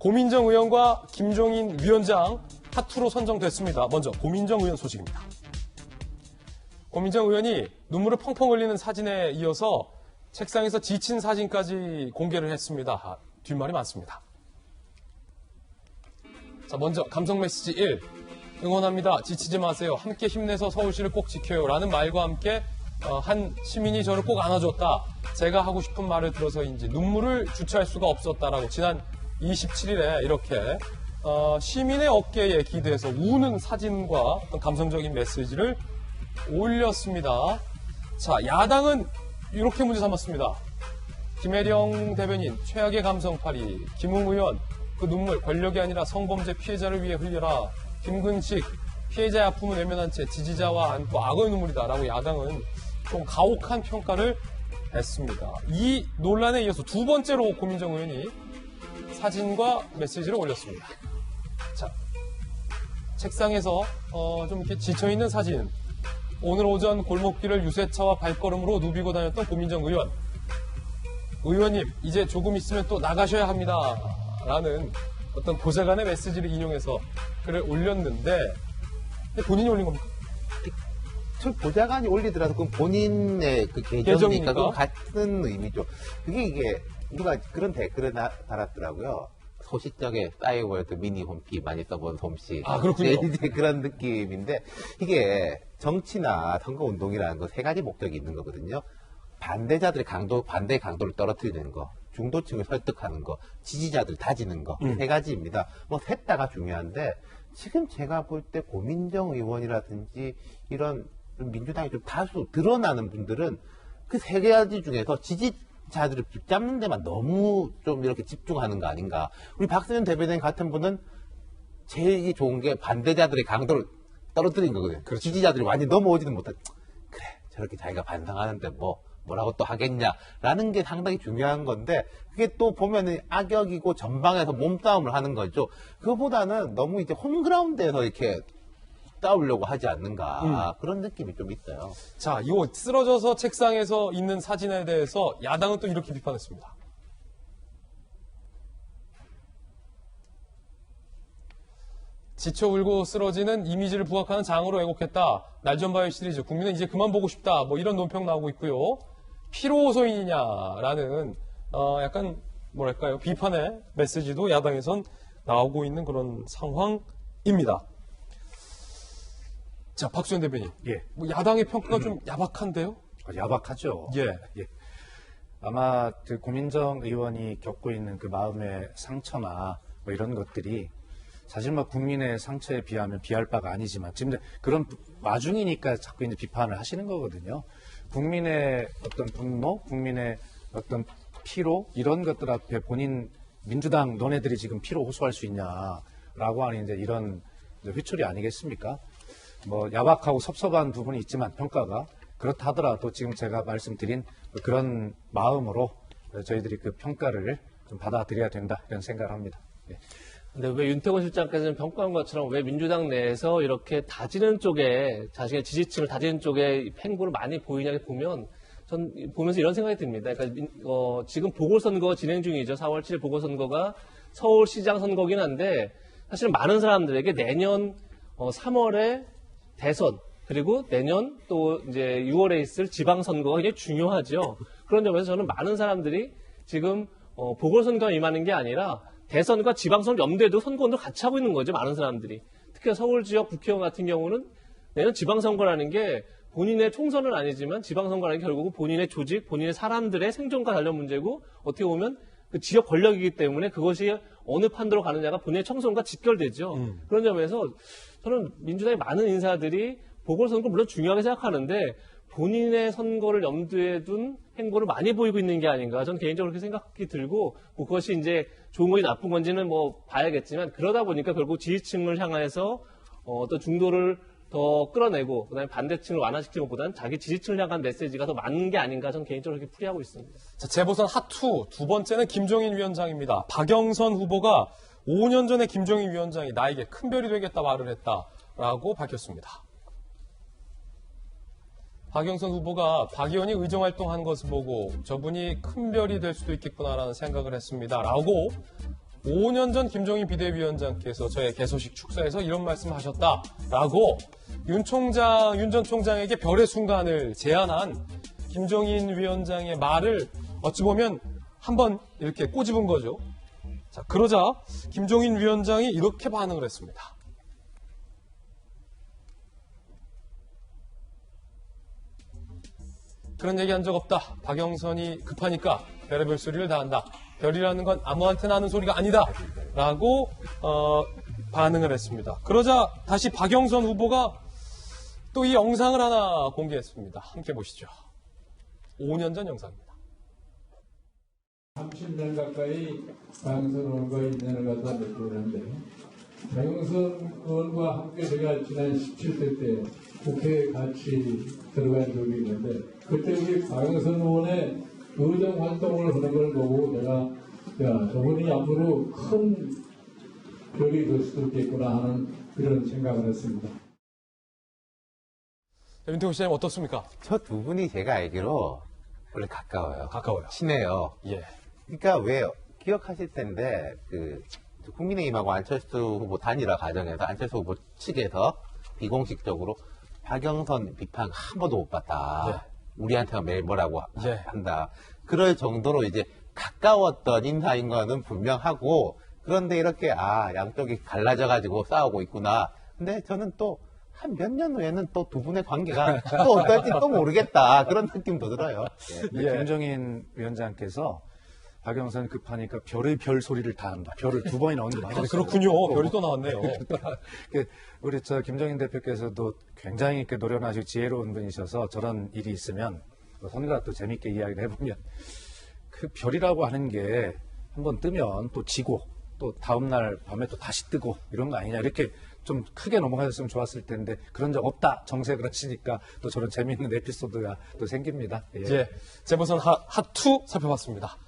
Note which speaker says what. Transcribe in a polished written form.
Speaker 1: 고민정 의원과 김종인 위원장 핫투로 선정됐습니다. 먼저 고민정 의원 소식입니다. 고민정 의원이 눈물을 펑펑 흘리는 사진에 이어서 책상에서 지친 사진까지 공개를 했습니다. 뒷말이 많습니다. 자, 먼저 감성 메시지 1. 응원합니다. 지치지 마세요. 함께 힘내서 서울시를 꼭 지켜요. 라는 말과 함께 한 시민이 저를 꼭 안아줬다. 제가 하고 싶은 말을 들어서인지 눈물을 주체할 수가 없었다라고 지난 27일에 이렇게 시민의 어깨에 기대서 우는 사진과 어떤 감성적인 메시지를 올렸습니다. 자, 야당은 이렇게 문제 삼았습니다. 김혜령 대변인, 최악의 감성파리, 김웅 의원, 그 눈물 권력이 아니라 성범죄 피해자를 위해 흘려라. 김근식, 피해자의 아픔을 외면한 채 지지자와 안고 악의 눈물이다라고 야당은 좀 가혹한 평가를 했습니다. 이 논란에 이어서 두 번째로 고민정 의원이 사진과 메시지를 올렸습니다. 자, 책상에서 좀 이렇게 지쳐있는 사진. 오늘 오전 골목길을 유세차와 발걸음으로 누비고 다녔던 고민정 의원. 의원님, 이제 조금 있으면 또 나가셔야 합니다. 라는 어떤 보좌관의 메시지를 인용해서 글을 올렸는데 본인이 올린 겁니까?
Speaker 2: 보좌관이 올리더라도 그건 본인의 그 계정이니까 그건 같은 의미죠. 이게 누가 그런 댓글을 달았더라고요. 소시적에 싸이월드 미니 홈피 많이 써본 솜씨.
Speaker 1: 아, 그렇군요.
Speaker 2: 이제 그런 느낌인데 이게 정치나 선거운동이라는 거 세 가지 목적이 있는 거거든요. 반대자들의 반대 강도를 떨어뜨리는 거, 중도층을 설득하는 거, 지지자들 다지는 거, 세 가지입니다. 뭐 셋 다가 중요한데 지금 제가 볼 때 고민정 의원이라든지 이런 민주당이 좀 다수 드러나는 분들은 그 세 가지 중에서 지지자들을 붙잡는 데만 너무 좀 이렇게 집중하는 거 아닌가. 우리 박수현 대변인 같은 분은 제일 좋은 게 반대자들의 강도를 떨어뜨린 거거든요.
Speaker 1: 그렇죠.
Speaker 2: 지지자들이 완전히 넘어오지는 못한. 그래, 저렇게 자기가 반성하는데 뭐라고 또 하겠냐라는 게 상당히 중요한 건데 그게 또 보면은 악역이고 전방에서 몸싸움을 하는 거죠. 그거보다는 너무 이제 홈그라운드에서 이렇게 싸우려고 하지 않는가 그런 느낌이 좀 있어요.
Speaker 1: 자, 이거 쓰러져서 책상에서 있는 사진에 대해서 야당은 또 이렇게 비판했습니다. 지쳐 울고 쓰러지는 이미지를 부각하는 장으로 왜곡했다. 날 좀 봐요 시리즈. 국민은 이제 그만 보고 싶다. 뭐 이런 논평 나오고 있고요. 피로소인이냐라는 약간 뭐랄까요. 비판의 메시지도 야당에선 나오고 있는 그런 상황입니다. 자, 박수현 대변인.
Speaker 3: 예.
Speaker 1: 뭐 야당의 평가가 좀 야박한데요?
Speaker 3: 야박하죠.
Speaker 1: 예.
Speaker 3: 예. 아마 그 고민정 의원이 겪고 있는 그 마음의 상처나 뭐 이런 것들이 사실 뭐 국민의 상처에 비하면 비할 바가 아니지만 지금 그런 와중이니까 자꾸 이제 비판을 하시는 거거든요. 국민의 어떤 분노, 국민의 어떤 피로 이런 것들 앞에 본인 민주당 너네들이 지금 피로 호소할 수 있냐라고 하는 이제 이런 회초리 아니겠습니까? 뭐 야박하고 섭섭한 부분이 있지만 평가가 그렇다 하더라도 지금 제가 말씀드린 그런 마음으로 저희들이 그 평가를 좀 받아들여야 된다 이런 생각을 합니다. 네.
Speaker 4: 근데 왜 윤태곤 실장께서는 평가한 것처럼 왜 민주당 내에서 이렇게 다지는 쪽에 자신의 지지층을 다지는 쪽에 행보를 많이 보이냐 보면 전 보면서 이런 생각이 듭니다. 그러니까 지금 보궐선거가 진행 중이죠. 4월 7일 보궐선거가 서울시장 선거긴 한데 사실 많은 사람들에게 내년 3월에 대선 그리고 내년 또 이제 6월에 있을 지방선거가 굉장히 중요하죠. 그런 점에서 저는 많은 사람들이 지금 보궐선거에 임하는 게 아니라 대선과 지방선거 염두에 두고 선거운동을 같이 하고 있는 거죠. 많은 사람들이. 특히 서울 지역 국회의원 같은 경우는 내년 지방선거라는 게 본인의 총선은 아니지만 지방선거라는 게 결국은 본인의 조직, 본인의 사람들의 생존과 관련 문제고 어떻게 보면 그 지역 권력이기 때문에 그것이 어느 판도로 가느냐가 본인의 총선과 직결되죠. 그런 점에서 저는 민주당의 많은 인사들이 보궐선거 물론 중요하게 생각하는데 본인의 선거를 염두에 둔 행보를 많이 보이고 있는 게 아닌가. 저는 개인적으로 그렇게 생각이 들고 뭐 그것이 이제 좋은 건지 나쁜 건지는 뭐 봐야겠지만 그러다 보니까 결국 지지층을 향해서 또 중도를 더 끌어내고 그다음에 반대층을 완화시키는 것보다는 자기 지지층을 향한 메시지가 더 많은 게 아닌가 저는 개인적으로 그렇게 풀이하고 있습니다.
Speaker 1: 자, 재보선 핫2 두 번째는 김종인 위원장입니다. 박영선 후보가 5년 전에 김종인 위원장이 나에게 큰 별이 되겠다 말을 했다라고 밝혔습니다. 박영선 후보가 박 의원이 의정활동한 것을 보고 저분이 큰 별이 될 수도 있겠구나라는 생각을 했습니다. 라고 5년 전 김종인 비대위원장께서 저의 개소식 축사에서 이런 말씀하셨다라고 윤 전 총장에게 별의 순간을 제안한 김종인 위원장의 말을 어찌 보면 한번 이렇게 꼬집은 거죠. 자, 그러자 김종인 위원장이 이렇게 반응을 했습니다. 그런 얘기 한 적 없다. 박영선이 급하니까 별의별 소리를 다 한다. 별이라는 건 아무한테나 하는 소리가 아니다. 라고 반응을 했습니다. 그러자 다시 박영선 후보가 또 이 영상을 하나 공개했습니다. 함께 보시죠. 5년 전 영상입니다.
Speaker 5: 30년 가까이 박영선 의원과 인연을 갖다 맺고 있는데 박영선 의원과 함께 제가 지난 17대 때 국회에 같이 들어간 적이 있는데 그때 우리 박영선 의원의 의정 활동을 하는 걸 보고 내가 야 저분이 앞으로 큰 별이 될 수도 있겠구나 하는 그런 생각을 했습니다.
Speaker 1: 윤태호 시장님 어떻습니까?
Speaker 2: 저 두 분이 제가 알기로 원래 가까워요.
Speaker 1: 가까워요.
Speaker 2: 친해요.
Speaker 1: 예.
Speaker 2: 그러니까 왜 기억하실 텐데 국민의힘하고 안철수 후보 단일화 과정에서 안철수 후보 측에서 비공식적으로 박영선 비판 한 번도 못 봤다.
Speaker 1: 예.
Speaker 2: 우리한테가 매일 뭐라고
Speaker 1: 예.
Speaker 2: 한다. 그럴 정도로 이제 가까웠던 인사인 거는 분명하고 그런데 이렇게 양쪽이 갈라져가지고 싸우고 있구나. 근데 저는 또 한 몇 년 후에는 또 두 분의 관계가 또 어떨지 또 모르겠다. 그런 느낌도 들어요. 예.
Speaker 3: 예. 김종인 위원장께서 박영선 급하니까 별의 별 소리를 다 한다. 별을 두 번이나 언급하셨어요.
Speaker 1: 그렇군요. 별이 또 나왔네요.
Speaker 3: 우리 김종인 대표께서도 굉장히 이렇게 노련하시고 지혜로운 분이셔서 저런 일이 있으면 선거가 또 재밌게 이야기를 해보면 그 별이라고 하는 게 한번 뜨면 또 지고 또 다음날 밤에 또 다시 뜨고 이런 거 아니냐 이렇게 좀 크게 넘어가셨으면 좋았을 텐데 그런 적 없다 정색을 하시니까 또 저런 재미있는 에피소드가 또 생깁니다. 예.
Speaker 1: 예. 재보선 핫2 살펴봤습니다.